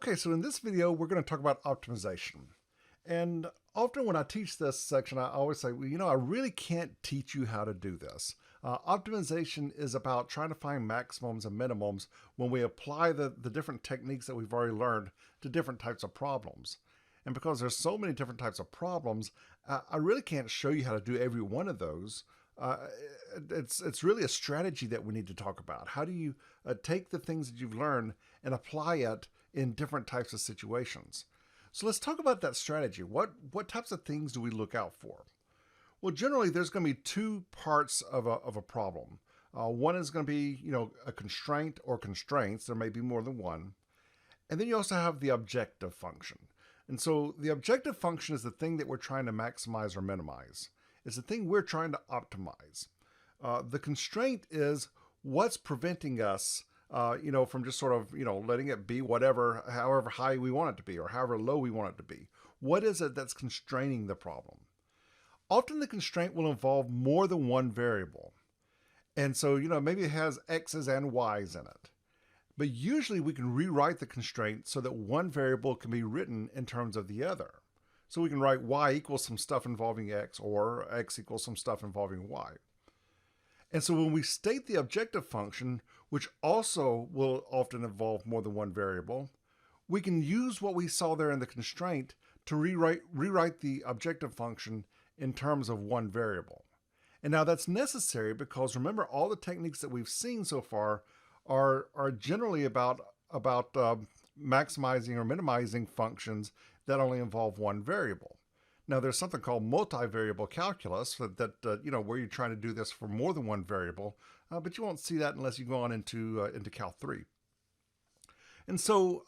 Okay, so in this video, we're going to talk about optimization. And often when I teach this section, I always say, well, I really can't teach you how to do this. Optimization is about trying to find maximums and minimums when we apply the different techniques that we've already learned to different types of problems. And because there's so many different types of problems, I really can't show you how to do every one of those. Uh, it's really a strategy that we need to talk about. How do you take the things that you've learned and apply it in different types of situations? So let's talk about that strategy. What types of things do we look out for? Well, generally, there's going to be two parts of a problem. One is going to be, a constraint or constraints. There may be more than one. And then you also have the objective function. And so the objective function is the thing that we're trying to maximize or minimize. It's the thing we're trying to optimize. The constraint is what's preventing us from just sort of, letting it be whatever, however high we want it to be or however low we want it to be. What is it that's constraining the problem? Often the constraint will involve more than one variable. And so, maybe it has X's and Y's in it. But usually we can rewrite the constraint so that one variable can be written in terms of the other. So we can write Y equals some stuff involving X or X equals some stuff involving Y. And so when we state the objective function, which also will often involve more than one variable, we can use what we saw there in the constraint to rewrite the objective function in terms of one variable. And now that's necessary because remember, all the techniques that we've seen so far are generally about maximizing or minimizing functions that only involve one variable. Now, there's something called multivariable calculus where you're trying to do this for more than one variable, but you won't see that unless you go on into Cal 3. And so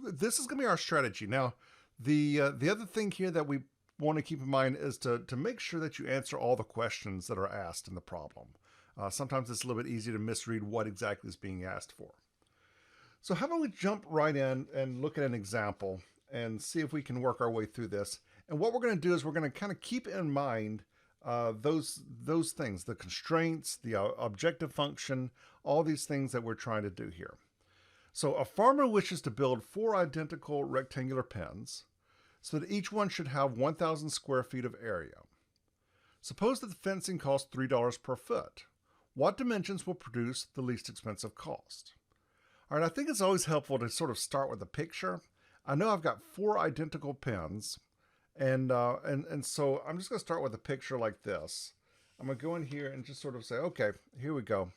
this is going to be our strategy. Now, the other thing here that we want to keep in mind is to make sure that you answer all the questions that are asked in the problem. Sometimes it's a little bit easy to misread what exactly is being asked for. So how about we jump right in and look at an example and see if we can work our way through this. And what we're going to do is we're going to kind of keep in mind those things, the constraints, the objective function, all these things that we're trying to do here. So a farmer wishes to build 4 identical rectangular pens so that each one should have 1,000 square feet of area. Suppose that the fencing costs $3 per foot. What dimensions will produce the least expensive cost? All right, I think it's always helpful to sort of start with a picture. I know I've got 4 identical pens, and so I'm just going to start with a picture like this. I'm going to go in here and just sort of say, okay, here we go.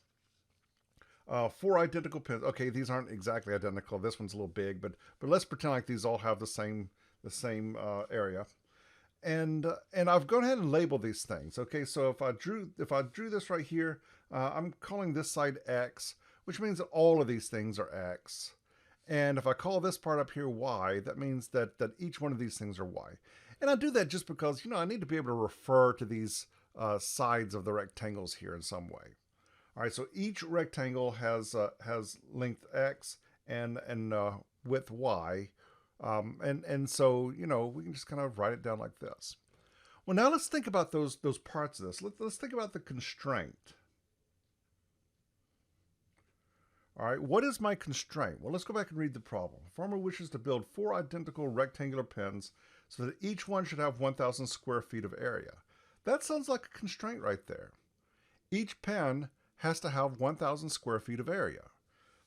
4 identical pens. Okay, these aren't exactly identical. This one's a little big, but let's pretend like these all have the same area. And I've gone ahead and labeled these things. Okay, so if I drew this right here, I'm calling this side X, which means that all of these things are X. And if I call this part up here Y, that means that each one of these things are Y. And I do that just because, I need to be able to refer to these sides of the rectangles here in some way. All right, so each rectangle has length X and width Y. And so, we can just kind of write it down like this. Well, now let's think about those parts of this. Let's think about the constraint. All right, what is my constraint? Well, let's go back and read the problem. Farmer wishes to build 4 identical rectangular pens so that each one should have 1,000 square feet of area. That sounds like a constraint right there. Each pen has to have 1,000 square feet of area.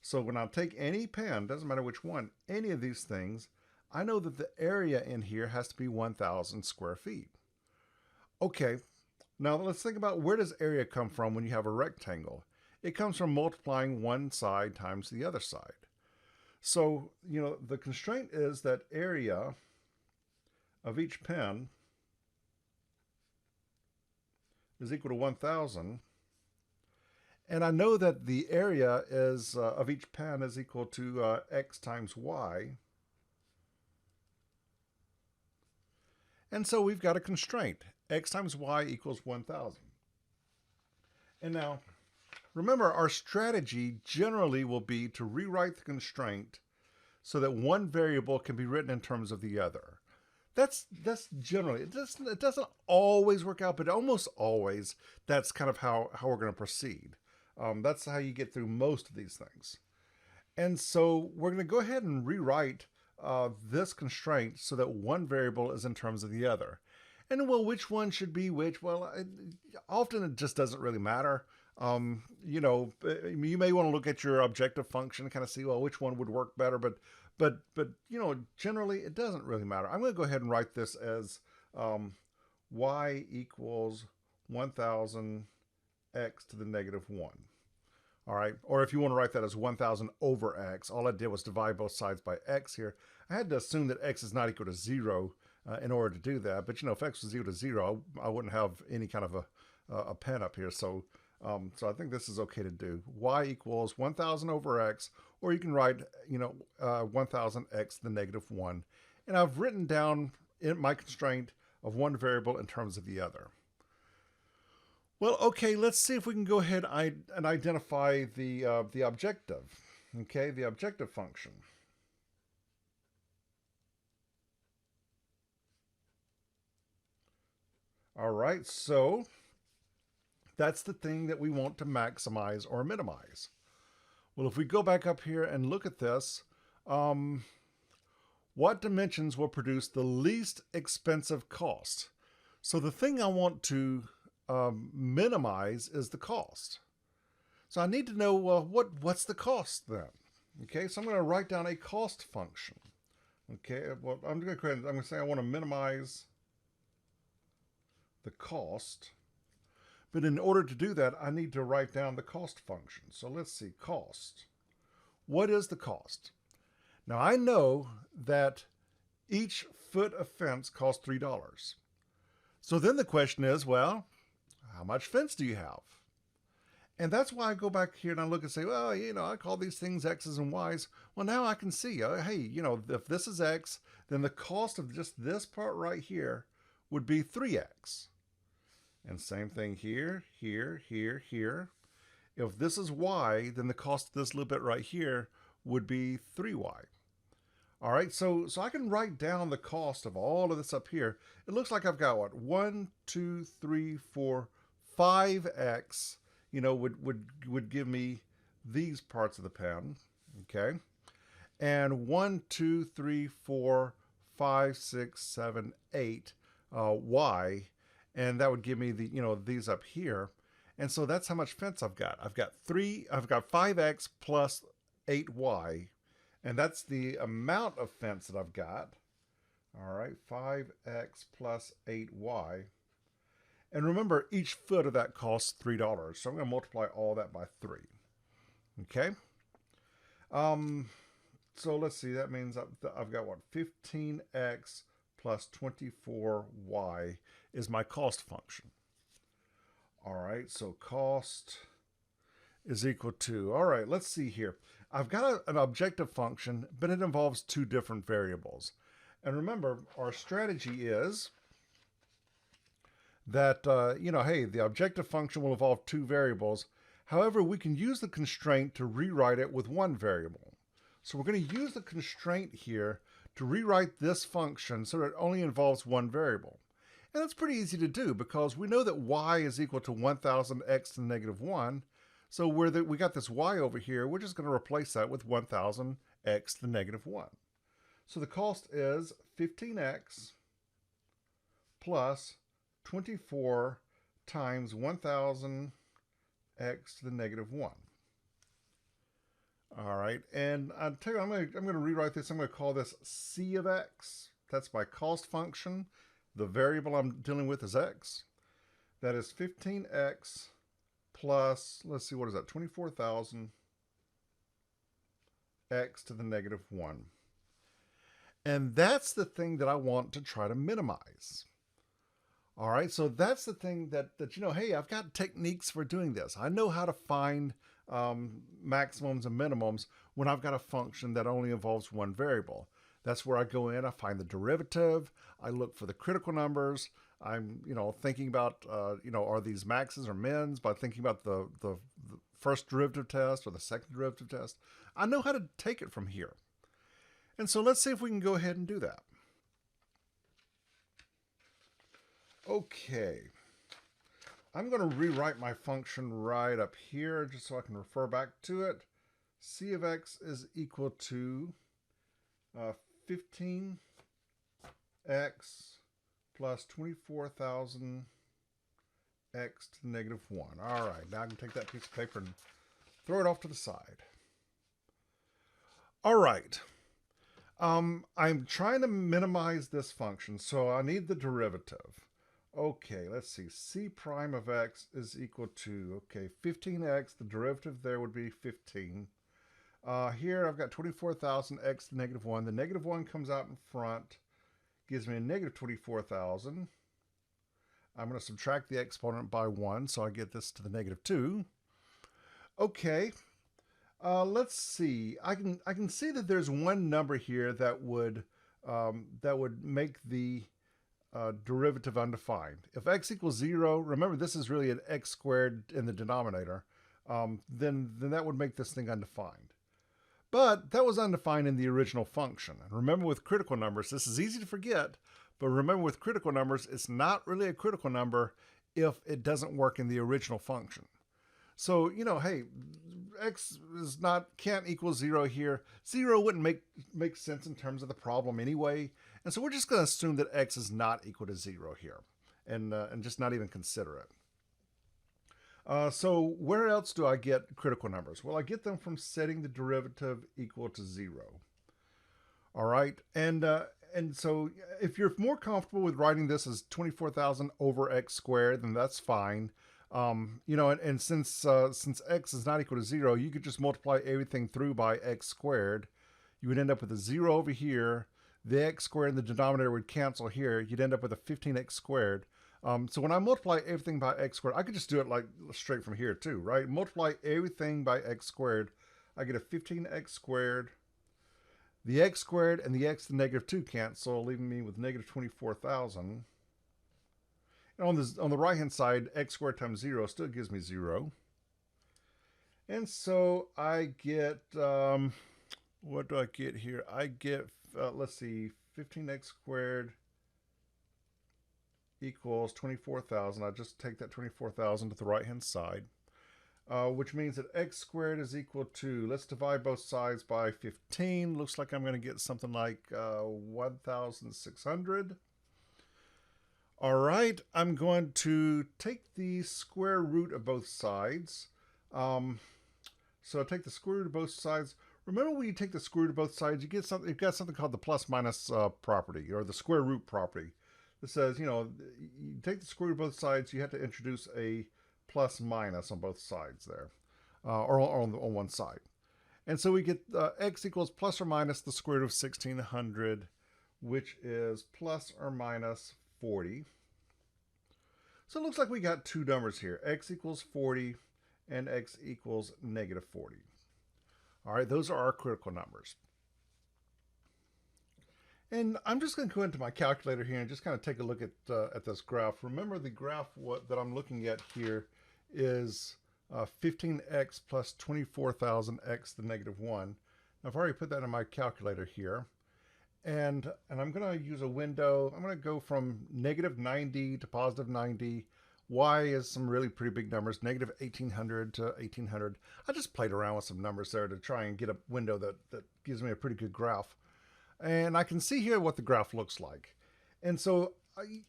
So when I take any pen, doesn't matter which one, any of these things, I know that the area in here has to be 1,000 square feet. Okay, now let's think about, where does area come from when you have a rectangle? It comes from multiplying one side times the other side. So, the constraint is that area of each pen is equal to 1,000. And I know that the area is of each pen is equal to X times Y. And so we've got a constraint. X times Y equals 1,000. And now, remember, our strategy generally will be to rewrite the constraint so that one variable can be written in terms of the other. That's generally, it doesn't always work out, but almost always that's kind of how we're going to proceed. That's how you get through most of these things. And so we're going to go ahead and rewrite this constraint so that one variable is in terms of the other. And well, which one should be which? Well, often it just doesn't really matter. You may want to look at your objective function and kind of see, well, which one would work better. But generally it doesn't really matter. I'm going to go ahead and write this as y equals 1000 x to the negative 1. All right, or if you want to write that as 1000 over x, all I did was divide both sides by x here. I had to assume that x is not equal to 0 in order to do that. But, if x was equal to 0, I wouldn't have any kind of a pen up here. So I think this is okay to do. Y equals 1000 over x, or you can write, 1000 x to the negative 1. And I've written down in my constraint of one variable in terms of the other. Well, okay, let's see if we can go ahead and identify the objective, okay, the objective function. All right, so that's the thing that we want to maximize or minimize. Well, if we go back up here and look at this, what dimensions will produce the least expensive cost? So the thing I want to minimize is the cost. So I need to know, well, what's the cost then? Okay, so I'm going to write down a cost function. Okay, well, I'm going to say I want to minimize the cost. But in order to do that, I need to write down the cost function. So let's see, cost. What is the cost? Now I know that each foot of fence costs $3. So then the question is, well, how much fence do you have? And that's why I go back here and I look and say, well, I call these things X's and Y's. Well, now I can see, hey, if this is X, then the cost of just this part right here would be 3X. And same thing here, here, here, here. If this is Y, then the cost of this little bit right here would be 3Y. All right, so I can write down the cost of all of this up here. It looks like I've got what, 1, 2, 3, 4, 5x, would give me these parts of the pen, okay? And 1, 2, 3, 4, 5, 6, 7, 8 y, and that would give me these up here. And so that's how much fence I've got. I've got 5x plus 8y, and that's the amount of fence that I've got. All right, 5x plus 8y. And remember, each foot of that costs $3. So I'm going to multiply all that by 3. Okay. So let's see. That means I've got what? 15x plus 24y is my cost function. All right. So cost is equal to, all right, let's see here. I've got an objective function, but it involves two different variables. And remember, our strategy is that, hey, the objective function will involve two variables. However, we can use the constraint to rewrite it with one variable. So we're going to use the constraint here to rewrite this function so that it only involves one variable. And that's pretty easy to do because we know that y is equal to 1000x to the negative 1. So we got this y over here. We're just going to replace that with 1000x to the negative 1. So the cost is 15x plus 24 times 1000x to the negative 1. All right, and I'll tell you, I'm going to rewrite this. I'm going to call this c of x. That's my cost function. The variable I'm dealing with is x. That is 15x plus, let's see, what is that? 24,000 x to the negative 1. And that's the thing that I want to try to minimize. All right, so that's the thing that hey, I've got techniques for doing this. I know how to find maximums and minimums when I've got a function that only involves one variable. That's where I go in, I find the derivative, I look for the critical numbers. I'm, thinking about, are these maxes or mins by thinking about the first derivative test or the second derivative test. I know how to take it from here. And so let's see if we can go ahead and do that. Okay. I'm going to rewrite my function right up here just so I can refer back to it. C of x is equal to 15x plus 24,000 x to the negative 1. All right, now I can take that piece of paper and throw it off to the side. All right. I'm trying to minimize this function, so I need the derivative. Okay, let's see. C prime of x is equal to, 15x. The derivative there would be 15. Here I've got 24,000 x to the negative 1. The negative 1 comes out in front, gives me a negative 24,000. I'm going to subtract the exponent by 1, so I get this to the negative 2. Okay. Let's see. I can see that there's one number here that would make the derivative undefined. If x equals 0, remember this is really an x squared in the denominator, then that would make this thing undefined. But that was undefined in the original function. And remember with critical numbers, this is easy to forget, but remember with critical numbers, it's not really a critical number if it doesn't work in the original function. So, hey, x can't equal 0 here. 0 wouldn't make sense in terms of the problem anyway. And so we're just going to assume that x is not equal to 0 here and just not even consider it. So where else do I get critical numbers? Well, I get them from setting the derivative equal to 0. All right. And so if you're more comfortable with writing this as 24,000 over x squared, then that's fine. And since x is not equal to 0, you could just multiply everything through by x squared. You would end up with a 0 over here. The x squared in the denominator would cancel here. You'd end up with a 15x squared. So when I multiply everything by x squared, I could just do it like straight from here too, right? Multiply everything by x squared. I get a 15x squared. The x squared and the x to the negative 2 cancel, leaving me with negative 24,000. And on the right-hand side, x squared times 0 still gives me 0. And so I get, what do I get here? I get, let's see, 15x squared equals 24,000. I just take that 24,000 to the right-hand side, which means that x squared is equal to, let's divide both sides by 15. Looks like I'm going to get something like 1,600. All right, I'm going to take the square root of both sides. So I take the square root of both sides. Remember when you take the square root of both sides, you get something. You've got something called the plus minus property, or the square root property. It says, you take the square root of both sides, you have to introduce a plus minus on both sides there, or on one side. And so we get x equals plus or minus the square root of 1,600, which is plus or minus 40. So it looks like we got two numbers here, x equals 40 and x equals negative 40. All right, those are our critical numbers. And I'm just going to go into my calculator here and just kind of take a look at this graph. Remember, the graph that I'm looking at here is 15x plus 24,000x to the negative 1. Now, I've already put that in my calculator here. And I'm going to use a window. I'm going to go from negative 90 to positive 90. Y is some really pretty big numbers, negative 1,800 to 1,800. I just played around with some numbers there to try and get a window that gives me a pretty good graph. And I can see here what the graph looks like. And so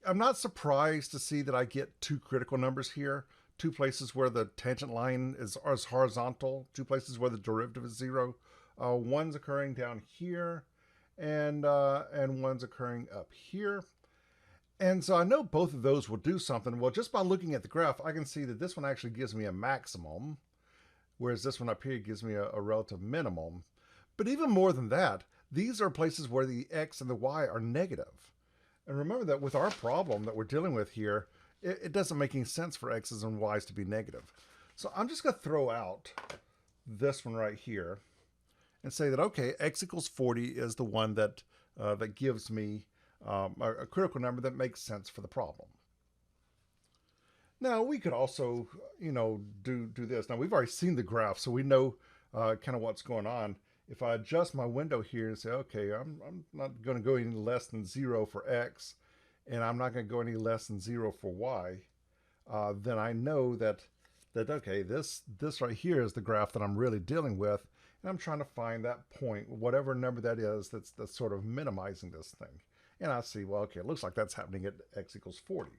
I'm not surprised to see that I get two critical numbers here, two places where the tangent line is horizontal, two places where the derivative is 0. One's occurring down here, and one's occurring up here. And so I know both of those will do something. Well, just by looking at the graph, I can see that this one actually gives me a maximum, whereas this one up here gives me a relative minimum. But even more than that, these are places where the x and the y are negative. And remember that with our problem that we're dealing with here, it doesn't make any sense for x's and y's to be negative. So I'm just going to throw out this one right here and say that, okay, x equals 40 is the one that gives me a critical number that makes sense for the problem. Now, we could also, do this. Now, we've already seen the graph, so we know kind of what's going on. If I adjust my window here and say, okay, I'm not going to go any less than 0 for x, and I'm not going to go any less than 0 for y, then I know that okay, this right here is the graph that I'm really dealing with, And I'm trying to find that point, whatever number that is, that's sort of minimizing this thing. And I see, well, okay, it looks like that's happening at x equals 40.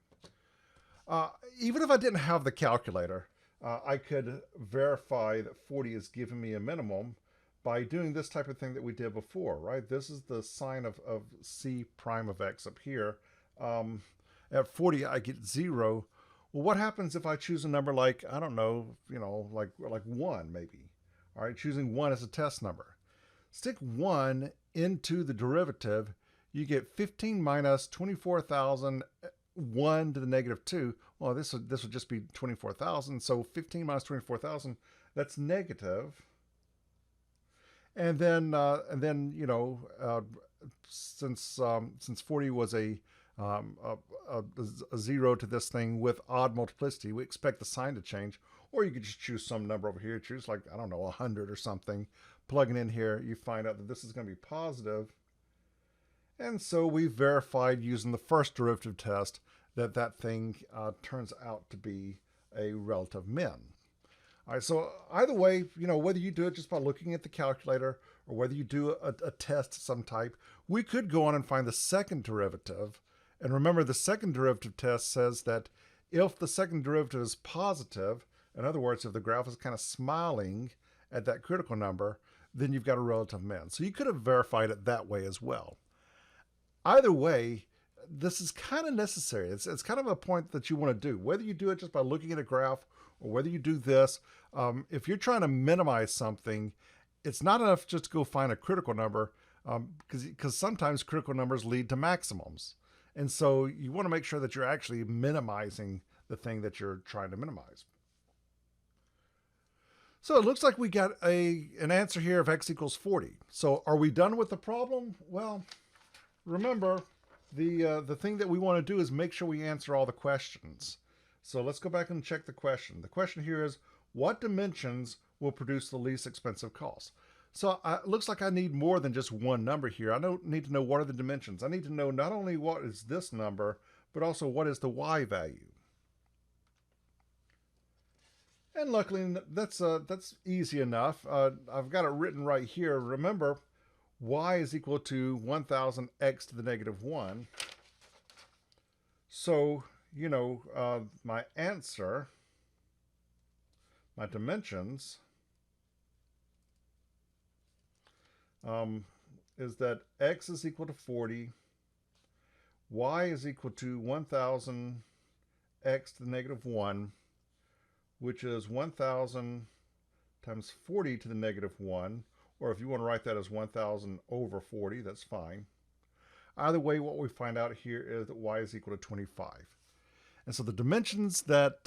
Even if I didn't have the calculator, I could verify that 40 is giving me a minimum by doing this type of thing that we did before, right? This is the sign of c prime of x up here. At 40, I get 0. Well, what happens if I choose a number like, I don't know, like 1 maybe? All right, choosing 1 as a test number. Stick 1 into the derivative, you get 15 minus 24,000, 1 to the negative 2. Well, this would just be 24,000. So 15 minus 24,000, that's negative. And then since 40 was a 0 to this thing with odd multiplicity, we expect the sign to change. Or you could just choose some number over here. Choose like, I don't know, 100 or something. Plug it in here, you find out that this is going to be positive. And so we verified using the first derivative test that that thing turns out to be a relative min. All right, so either way, whether you do it just by looking at the calculator or whether you do a test of some type, we could go on and find the second derivative. And remember, the second derivative test says that if the second derivative is positive, in other words, if the graph is kind of smiling at that critical number, then you've got a relative min. So you could have verified it that way as well. Either way, this is kind of necessary. It's kind of a point that you want to do. Whether you do it just by looking at a graph or whether you do this, if you're trying to minimize something, it's not enough just to go find a critical number because sometimes critical numbers lead to maximums. And so you want to make sure that you're actually minimizing the thing that you're trying to minimize. So it looks like we got an answer here of x equals 40. So are we done with the problem? Well, remember, the thing that we want to do is make sure we answer all the questions. So let's go back and check the question. The question here is, what dimensions will produce the least expensive cost? So it looks like I need more than just one number here. I don't need to know what are the dimensions. I need to know not only what is this number, but also what is the y value. And luckily, that's easy enough. I've got it written right here. Remember, y is equal to 1,000x to the negative 1. So, my answer, my dimensions, is that x is equal to 40, y is equal to 1,000x to the negative 1, which is 1,000 times 40 to the negative 1, or if you want to write that as 1,000 over 40, that's fine. Either way, what we find out here is that y is equal to 25. And so the dimensions that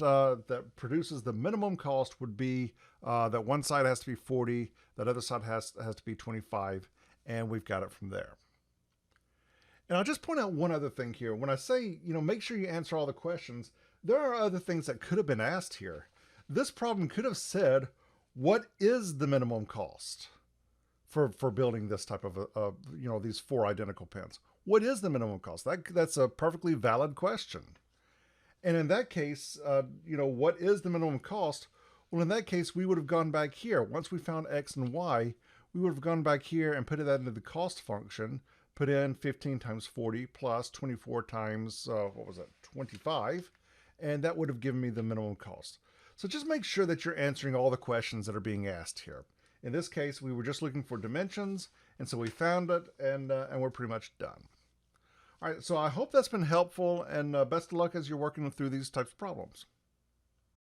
produces the minimum cost would be that one side has to be 40, that other side has to be 25, and we've got it from there. And I'll just point out one other thing here. When I say, make sure you answer all the questions, there are other things that could have been asked here. This problem could have said, what is the minimum cost for building this type of, these 4 identical pins? What is the minimum cost? That's a perfectly valid question. And in that case, what is the minimum cost? Well, in that case, we would have gone back here. Once we found x and y, we would have gone back here and put that into the cost function, put in 15 times 40 plus 24 times, 25, and that would have given me the minimum cost. So just make sure that you're answering all the questions that are being asked here. In this case, we were just looking for dimensions, and so we found it, and we're pretty much done. All right, so I hope that's been helpful, and best of luck as you're working through these types of problems.